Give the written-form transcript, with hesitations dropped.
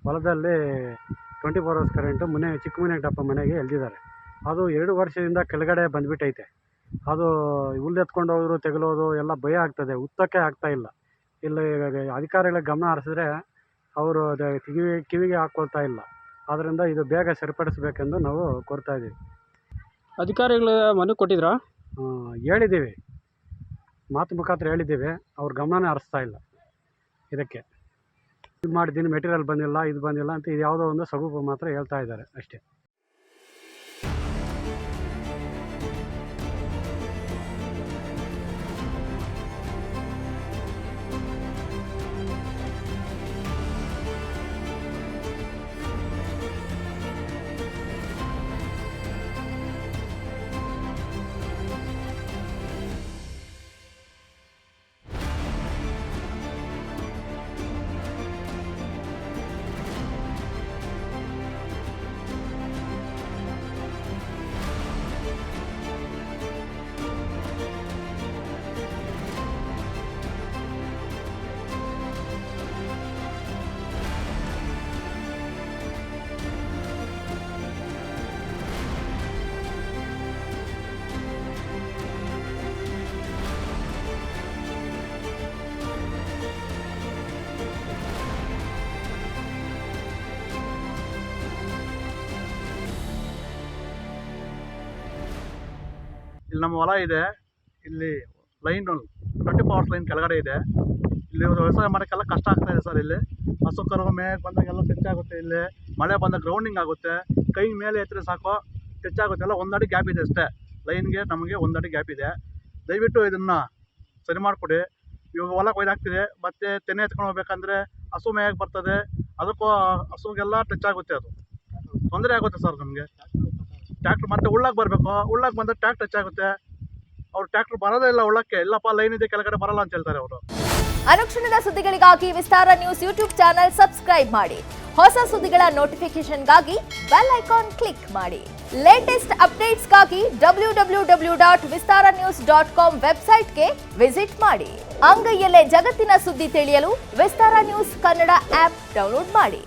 ಹೊಲದಲ್ಲಿ 24 hours current ಚಿಕ್ಕ ಮುನಿಯಂಟಪ್ಪ ಮನೆಗೆ ಎಳೆದಿದ್ದಾರೆ. ಅದು 2 ವರ್ಷದಿಂದ ಕೆಳಗಡೆ ಬಂದುಬಿಟ್ಟೈತೆ. ಅದು ಹುಲ್ಲು ಹೋದ್ರು ತೆಗೆಲೋದು ಎಲ್ಲ ಭಯ ಆಗ್ತದೆ, ಉತ್ತಕ್ಕೆ ಆಗ್ತಾಯಿಲ್ಲ. ಇಲ್ಲಿ ಅಧಿಕಾರಿಗಳ ಗಮನ ಹರಿಸಿದ್ರೆ ಅವರು ಕಿವಿಗೆ ಹಾಕ್ಕೊಳ್ತಾ ಇಲ್ಲ. ಆದ್ದರಿಂದ ಇದು ಬೇಗ ಸರಿಪಡಿಸಬೇಕೆಂದು ನಾವು ಕೋರ್ತಾ ಇದ್ದೀವಿ. ಅಧಿಕಾರಿಗಳು ಮನವಿ ಕೊಟ್ಟಿದ್ರಾ? ಹೇಳಿದ್ದೀವಿ, ಮಾತು ಮುಖಾಂತರ ಹೇಳಿದ್ದೀವಿ. ಅವ್ರ ಗಮನನೇ ಹರಿಸ್ತಾ ಇಲ್ಲ. ಇದಕ್ಕೆ ಇದು ಮಾಡಿದ್ದೀನಿ, ಮೆಟೀರಿಯಲ್ ಬಂದಿಲ್ಲ, ಇದು ಬಂದಿಲ್ಲ ಅಂತ ಇದು ಯಾವುದೋ ಒಂದು ಸಬೂಬು ಮಾತ್ರ ಹೇಳ್ತಾ ಇದ್ದಾರೆ ಅಷ್ಟೇ. ಇಲ್ಲಿ ನಮ್ಮ ಹೊಲ ಇದೆ. ಇಲ್ಲಿ ಲೈನ್ 24 ಅವರ್ಸ್ ಲೈನ್ ಕೆಳಗಡೆ ಇದೆ. ಇಲ್ಲಿ ವ್ಯವಸಾಯ ಮಾಡೋಕ್ಕೆಲ್ಲ ಕಷ್ಟ ಆಗ್ತಾ ಇದೆ ಸರ್. ಇಲ್ಲಿ ಹಸು ಕರು ಮೇಯಕ್ಕೆ ಬಂದಾಗೆಲ್ಲ ಟಚ್ ಆಗುತ್ತೆ. ಇಲ್ಲಿ ಮಳೆ ಬಂದಾಗ ಗ್ರೌಂಡಿಂಗ್ ಆಗುತ್ತೆ. ಕೈ ಮೇಲೆ ಎತ್ತರೆ ಸಾಕು ಟಚ್ ಆಗುತ್ತೆ. ಎಲ್ಲ 1 ಅಡಿ ಗ್ಯಾಪ್ ಇದೆ ಅಷ್ಟೇ. ಲೈನ್ಗೆ ನಮಗೆ 1 ಅಡಿ ಗ್ಯಾಪ್ ಇದೆ. ದಯವಿಟ್ಟು ಇದನ್ನು ಸರಿ ಮಾಡಿಕೊಡಿ. ಇವಾಗ ಹೊಲ ಕೊಯ್ದಾಗ್ತಿದೆ, ಮತ್ತು ತೆನೆ ಎತ್ಕೊಂಡು ಹೋಗ್ಬೇಕಂದ್ರೆ ಹಸು ಮೇಯಕ್ಕೆ ಬರ್ತದೆ. ಅದಕ್ಕೂ ಹಸುಗೆಲ್ಲ ಟಚ್ ಆಗುತ್ತೆ. ಅದು ತೊಂದರೆ ಆಗುತ್ತೆ ಸರ್ ನಮಗೆ. ಟ್ಯಾಕ್ಟ್ರ್ ಮತ್ತೆ ಉಳ್ಳಾಗ ಬರಬೇಕು, ಉಳ್ಳಾಗ ಬಂದರೆ ಟ್ಯಾಕ್ಟ್ರ್ ಟಚ್ ಆಗುತ್ತೆ. ಅವ್ರು ಟ್ಯಾಕ್ಟ್ರ್ ಬರೋದೇ ಇಲ್ಲ ಉಳ್ಳಕ್ಕೆ. ಇಲ್ಲಪ್ಪ ಲೈನ್ ಇದೆ ಕೆಳಗಡೆ ಬರಲ್ಲ ಅಂತ ಹೇಳ್ತಾರೆ ಅವರು. ಅನುಕ್ಷಣದ ಸುದ್ದಿಗಳಿಗಾಗಿ ವಿಸ್ತಾರ ನ್ಯೂಸ್ ಯೂಟ್ಯೂಬ್ ಚಾನೆಲ್ ಸಬ್ಸ್ಕ್ರೈಬ್ ಮಾಡಿ. ಹೊಸ ಸುದ್ದಿಗಳ ನೋಟಿಫಿಕೇಶನ್ಗಾಗಿ ಬೆಲ್ ಐಕಾನ್ ಕ್ಲಿಕ್ ಮಾಡಿ. ಲೇಟೆಸ್ಟ್ ಅಪ್ಡೇಟ್ಸ್ಗಾಗಿ www.vistaranews.com ವೆಬ್ಸೈಟ್ಗೆ ವಿಸಿಟ್ ಮಾಡಿ. ಅಂಗೈಯಲ್ಲೇ ಜಗತ್ತಿನ ಸುದ್ದಿ ತಿಳಿಯಲು ವಿಸ್ತಾರ ನ್ಯೂಸ್ ಕನ್ನಡ ಆಪ್ ಡೌನ್ಲೋಡ್ ಮಾಡಿ.